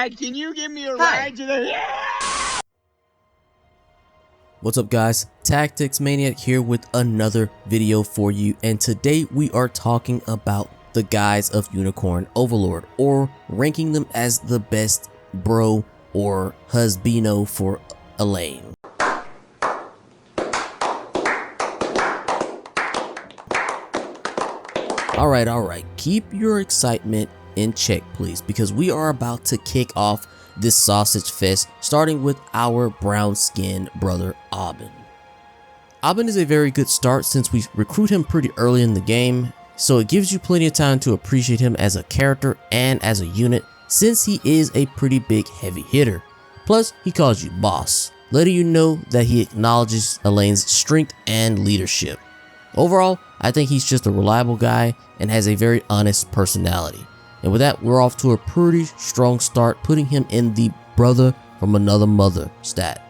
Hi, can you give me a ride to the... What's up guys, Tactics Maniac here with another video for you, and today we are talking about the guys of Unicorn Overlord, or ranking them as the best bro or husbando for Elaine. Alright, keep your excitement in check please, because we are about to kick off this sausage fest, starting with our brown skinned brother Auin. Auin is a very good start since we recruit him pretty early in the game, so it gives you plenty of time to appreciate him as a character and as a unit, since he is a pretty big heavy hitter. Plus he calls you boss, letting you know that he acknowledges Elaine's strength and leadership. Overall, I think he's just a reliable guy and has a very honest personality. And with that, we're off to a pretty strong start, putting him in the brother from another mother stat.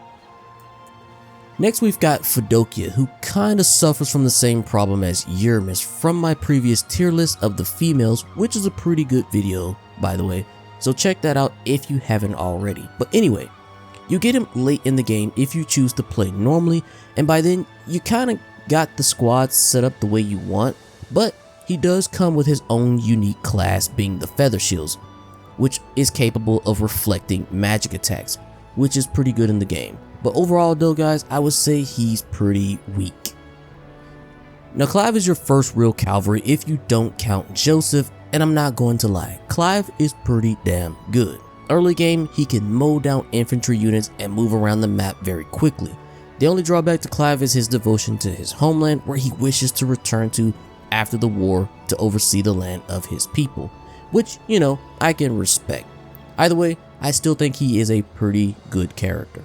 Next we've got Fedia, who kinda suffers from the same problem as Aramis from my previous tier list of the females, which is a pretty good video by the way, so check that out if you haven't already. But anyway, you get him late in the game if you choose to play normally, and by then you kinda got the squad set up the way you want, but he does come with his own unique class, being the feather shields, which is capable of reflecting magic attacks, which is pretty good in the game. But overall though guys, I would say he's pretty weak. Now Clive is your first real cavalry if you don't count Joseph, and I'm not going to lie, Clive is pretty damn good. Early game, he can mow down infantry units and move around the map very quickly. The only drawback to Clive is his devotion to his homeland, where he wishes to return to after the war to oversee the land of his people, which, you know, I can respect. Either way, I still think he is a pretty good character.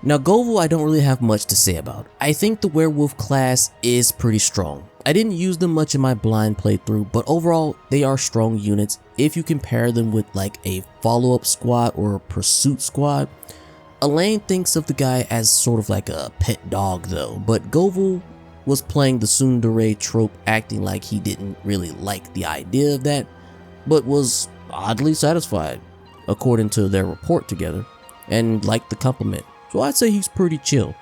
Now Gaml I don't really have much to say about. I think the werewolf class is pretty strong. I didn't use them much in my blind playthrough, but overall they are strong units if you compare them with like a follow-up squad or a pursuit squad. Elaine thinks of the guy as sort of like a pet dog though, but Gaml was playing the tsundere trope, acting like he didn't really like the idea of that, but was oddly satisfied, according to their report together, and liked the compliment. So I'd say he's pretty chill.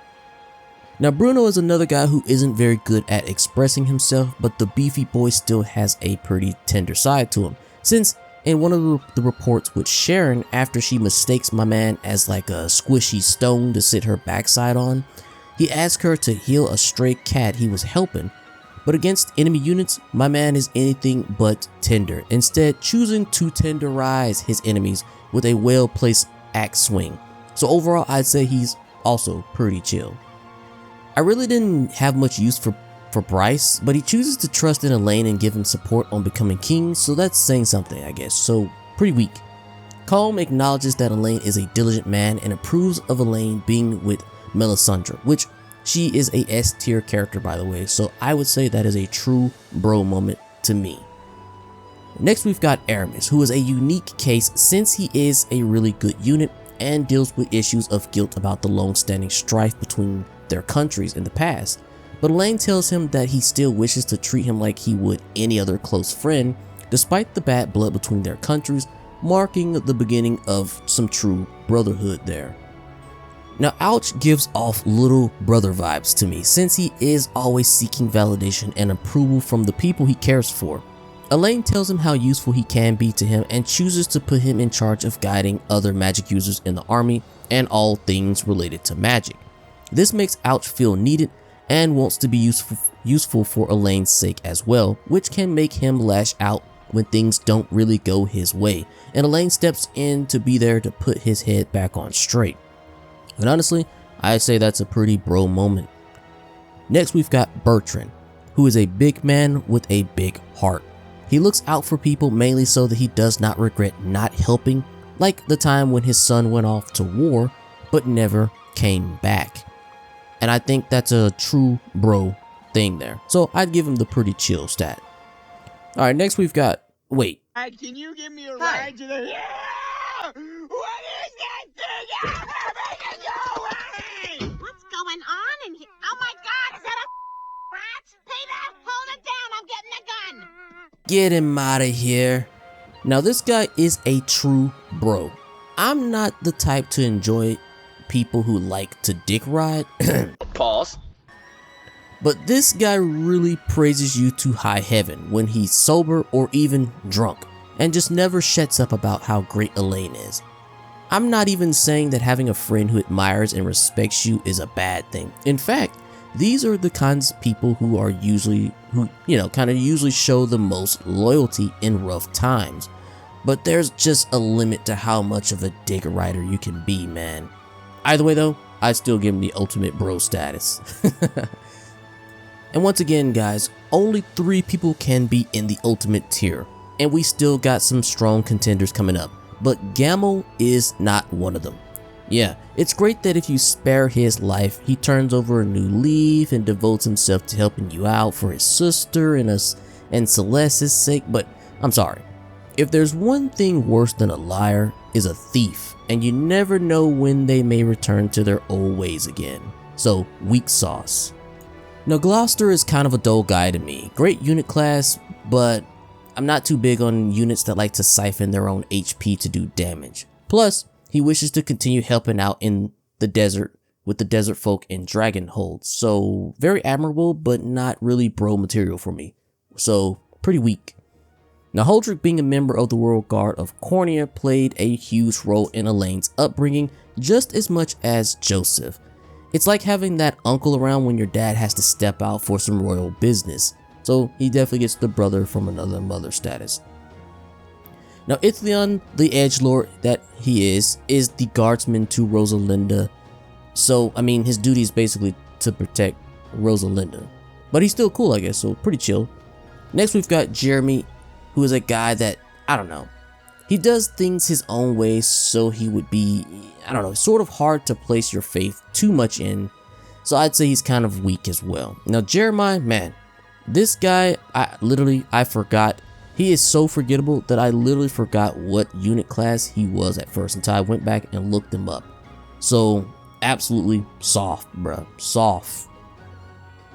Now Bruno is another guy who isn't very good at expressing himself, but the beefy boy still has a pretty tender side to him, since in one of the reports with Sharon, after she mistakes my man as like a squishy stone to sit her backside on, he asks her to heal a stray cat he was helping, but against enemy units, my man is anything but tender, instead choosing to tenderize his enemies with a well-placed axe swing. So overall, I'd say he's also pretty chill. I really didn't have much use for Bryce, but he chooses to trust in Elaine and give him support on becoming king, so that's saying something I guess, so pretty weak. Calm acknowledges that Elaine is a diligent man and approves of Elaine being with Melisandre, which she is a S tier character by the way, so I would say that is a true bro moment to me. Next we've got Aramis, who is a unique case since he is a really good unit and deals with issues of guilt about the long-standing strife between their countries in the past. But Elaine tells him that he still wishes to treat him like he would any other close friend, despite the bad blood between their countries, marking the beginning of some true brotherhood there. Now Ouch gives off little brother vibes to me, since he is always seeking validation and approval from the people he cares for. Elaine tells him how useful he can be to him and chooses to put him in charge of guiding other magic users in the army and all things related to magic. This makes Ouch feel needed and wants to be useful for Elaine's sake as well, which can make him lash out when things don't really go his way, and Elaine steps in to be there to put his head back on straight. And honestly, I'd say that's a pretty bro moment. Next we've got Bertrand, who is a big man with a big heart. He looks out for people mainly so that he does not regret not helping, like the time when his son went off to war but never came back. And I think that's a true bro thing there, so I'd give him the pretty chill stat. Alright, next we've got, wait. Hi, can you give me a ride to the... What is that thing? Make it go away! What's going on in here? Oh my god, is that a rat? Peter, hold it down, I'm getting a gun! Get him out of here. Now this guy is a true bro. I'm not the type to enjoy people who like to dick ride. Pause. But this guy really praises you to high heaven when he's sober or even drunk, and just never shuts up about how great Elaine is. I'm not even saying that having a friend who admires and respects you is a bad thing. In fact, these are the kinds of people who usually show the most loyalty in rough times. But there's just a limit to how much of a dick rider you can be, man. Either way though, I still give him the ultimate bro status. And once again guys, only 3 people can be in the ultimate tier, and we still got some strong contenders coming up, but Gaml is not one of them. Yeah, it's great that if you spare his life, he turns over a new leaf and devotes himself to helping you out for his sister and Celeste's sake, but I'm sorry. If there's one thing worse than a liar, is a thief, and you never know when they may return to their old ways again. So, weak sauce. Now Glester is kind of a dull guy to me. Great unit class, but I'm not too big on units that like to siphon their own HP to do damage. Plus, he wishes to continue helping out in the desert with the desert folk and dragon holds. So, very admirable, but not really bro material for me. So, pretty weak. Now Holdrick, being a member of the Royal Guard of Cornea, played a huge role in Elaine's upbringing just as much as Joseph. It's like having that uncle around when your dad has to step out for some royal business. So he definitely gets the brother from another mother status. Now Ithlion, the edgelord that he is the guardsman to Rosalinda. So I mean, his duty is basically to protect Rosalinda. But he's still cool, I guess, so pretty chill. Next we've got Jeremy, who is a guy that, I don't know, he does things his own way, so he would be, I don't know, sort of hard to place your faith too much in. So I'd say he's kind of weak as well. Now Jeremiah, man, this guy, I forgot. He is so forgettable that I literally forgot what unit class he was at first until I went back and looked him up. So absolutely soft, bruh, soft.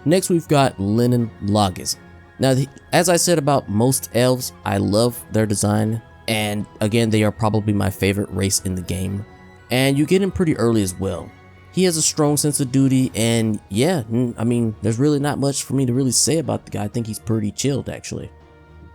Next we've got Lennon Logis. Now, as I said about most elves, I love their design, and again, they are probably my favorite race in the game, and you get him pretty early as well. He has a strong sense of duty, and yeah, I mean, there's really not much for me to really say about the guy. I think he's pretty chilled, actually.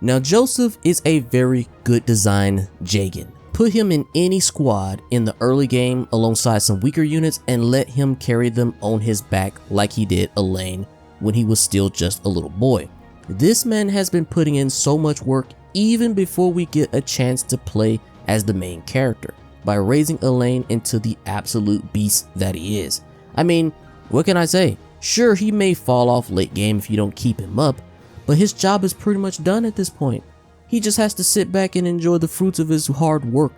Now, Joseph is a very good design Jagan. Put him in any squad in the early game alongside some weaker units and let him carry them on his back like he did Elaine when he was still just a little boy. This man has been putting in so much work even before we get a chance to play as the main character, by raising Elaine into the absolute beast that he is. I mean, what can I say? Sure, he may fall off late game if you don't keep him up, but his job is pretty much done at this point. He just has to sit back and enjoy the fruits of his hard work.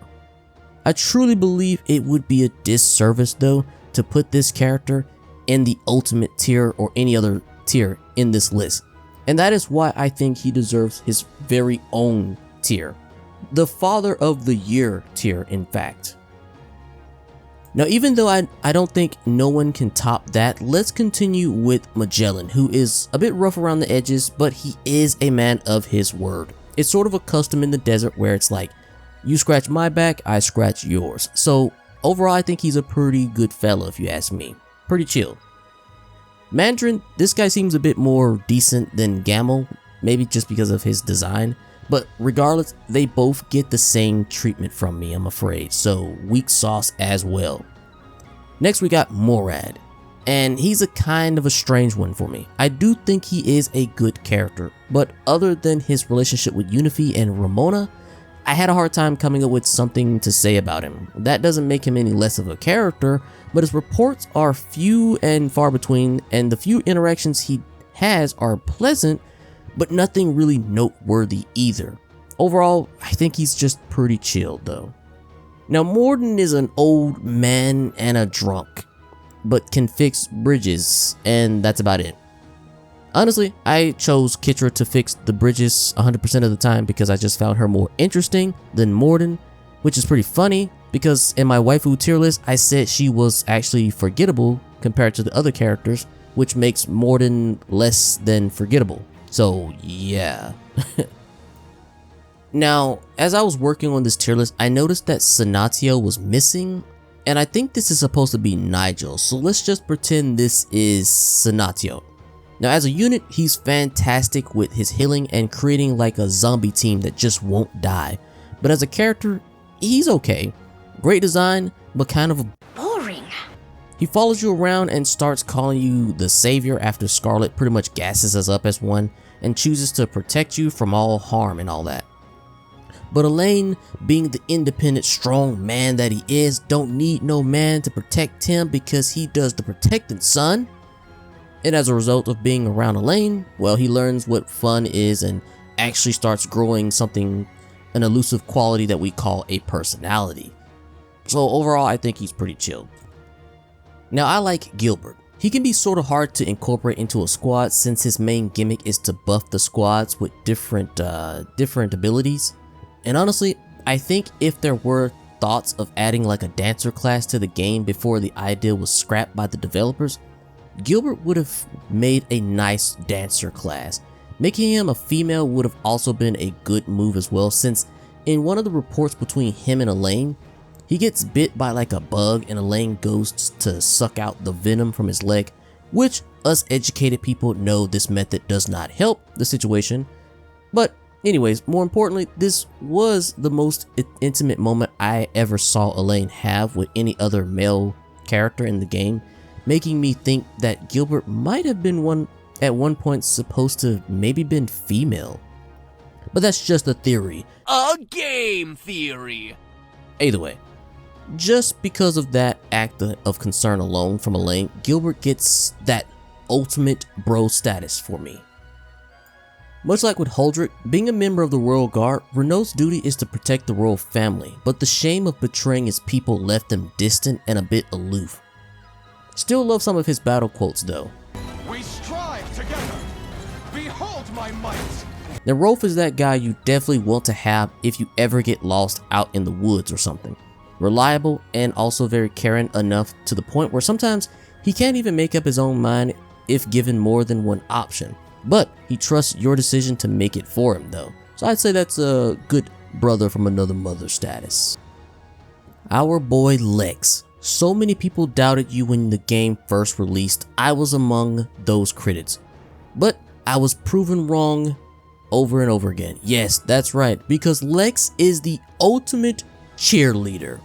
I truly believe it would be a disservice though to put this character in the ultimate tier or any other tier in this list. And that is why I think he deserves his very own tier. The Father of the Year tier, in fact. Now, even though I don't think no one can top that, let's continue with Magellan, who is a bit rough around the edges, but he is a man of his word. It's sort of a custom in the desert where it's like, you scratch my back, I scratch yours. So overall, I think he's a pretty good fella if you ask me. Pretty chill. Mandarin, this guy seems a bit more decent than Gaml, maybe just because of his design, but regardless, they both get the same treatment from me, I'm afraid, so weak sauce as well. Next we got Morad, and he's a kind of a strange one for me. I do think he is a good character, but other than his relationship with Unifi and Ramona, I had a hard time coming up with something to say about him. That doesn't make him any less of a character, but his reports are few and far between, and the few interactions he has are pleasant, but nothing really noteworthy either. Overall, I think he's just pretty chilled though. Now Morden is an old man and a drunk, but can fix bridges, and that's about it. Honestly, I chose Kitra to fix the bridges 100% of the time because I just found her more interesting than Morden, which is pretty funny because in my waifu tier list, I said she was actually forgettable compared to the other characters, which makes Morden less than forgettable. So yeah. Now, as I was working on this tier list, I noticed that Sonatio was missing, and I think this is supposed to be Nigel, so let's just pretend this is Sonatio. Now, as a unit, he's fantastic with his healing and creating like a zombie team that just won't die. But as a character, he's okay. Great design, but kind of Boring. He follows you around and starts calling you the savior after Scarlet pretty much gasses us up as one and chooses to protect you from all harm and all that. But Elaine, being the independent, strong man that he is, don't need no man to protect him because he does the protecting, son. And as a result of being around Elaine, well, he learns what fun is and actually starts growing something, an elusive quality that we call a personality. So overall, I think he's pretty chill. Now, I like Gilbert. He can be sort of hard to incorporate into a squad since his main gimmick is to buff the squads with different abilities. And honestly, I think if there were thoughts of adding like a dancer class to the game before the idea was scrapped by the developers, Gilbert would have made a nice dancer class. Making him a female would have also been a good move as well, since in one of the reports between him and Elaine, he gets bit by like a bug and Elaine goes to suck out the venom from his leg, which us educated people know this method does not help the situation. But anyways, more importantly, this was the most intimate moment I ever saw Elaine have with any other male character in the game, making me think that Gilbert might have been at one point supposed to maybe been female. But that's just a theory. A game theory. Either way, just because of that act of concern alone from Elaine, Gilbert gets that ultimate bro status for me. Much like with Huldrych, being a member of the Royal Guard, Renault's duty is to protect the royal family, but the shame of betraying his people left him distant and a bit aloof. Still love some of his battle quotes though. We strive together. Behold my might. Now Rolf is that guy you definitely want to have if you ever get lost out in the woods or something. Reliable and also very caring enough to the point where sometimes he can't even make up his own mind if given more than one option. But he trusts your decision to make it for him though. So I'd say that's a good brother from another mother status. Our boy Lex. So many people doubted you when the game first released. I was among those critics. But I was proven wrong over and over again. Yes, that's right, because Lex is the ultimate cheerleader.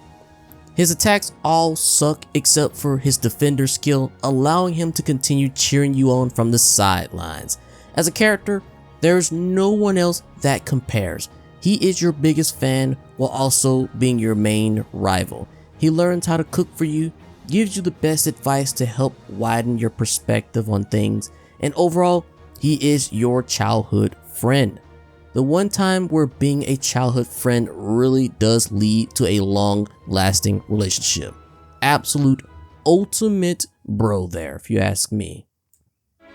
His attacks all suck except for his defender skill, allowing him to continue cheering you on from the sidelines. As a character, there's no one else that compares. He is your biggest fan while also being your main rival. He learns how to cook for you, gives you the best advice to help widen your perspective on things, and overall, he is your childhood friend. The one time where being a childhood friend really does lead to a long-lasting relationship. Absolute ultimate bro there, if you ask me.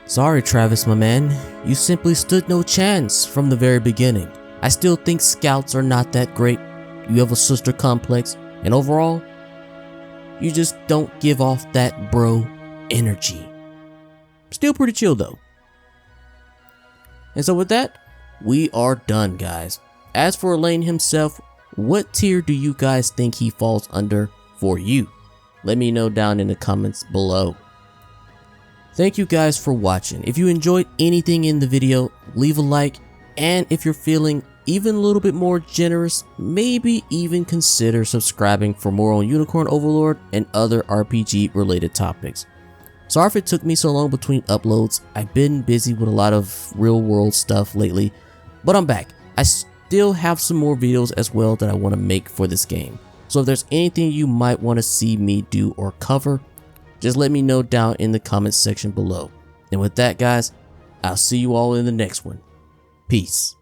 Sorry, Travis, my man. You simply stood no chance from the very beginning. I still think scouts are not that great. You have a sister complex, and overall, you just don't give off that bro energy. Still pretty chill though. And so with that, we are done, guys. As for Elaine himself, what tier do you guys think he falls under for you? Let me know down in the comments below. Thank you guys for watching. If you enjoyed anything in the video, leave a like, and if you're feeling even a little bit more generous, maybe even consider subscribing for more on Unicorn Overlord and other RPG related topics. Sorry if it took me so long between uploads. I've been busy with a lot of real world stuff lately, but I'm back. I still have some more videos as well that I want to make for this game. So if there's anything you might want to see me do or cover, just let me know down in the comments section below. And with that, guys, I'll see you all in the next one. Peace.